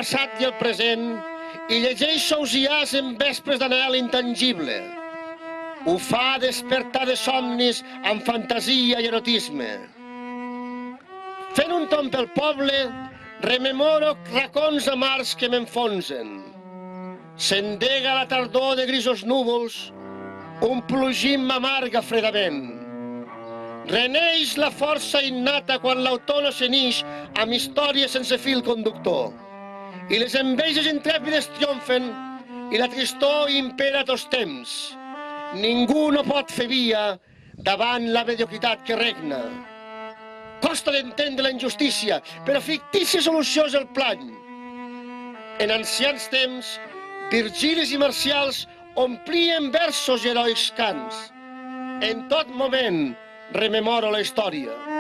passat i el present i llegeixo ausiàs en vespres d'anhel intangible. Ho fa despertar de somnis amb fantasia i erotisme. Fent un tomb pel poble, rememoro racons amars que m'enfonsen. S'endega la tardor de grisos núvols, un plugim m'amarga fredament. Reneix la força innata quan l'autor no s'enix amb històries sense fil conductor. I les enveges intrèpides triomfen i la tristor impera a tots temps. Ningú no pot fer via davant la mediocritat que regna. Costa d'entendre la injustícia, però fictícia solució és el plany. En ancians temps, Virgilis i marcials omplien versos i heroics cants. En tot moment rememoro la història.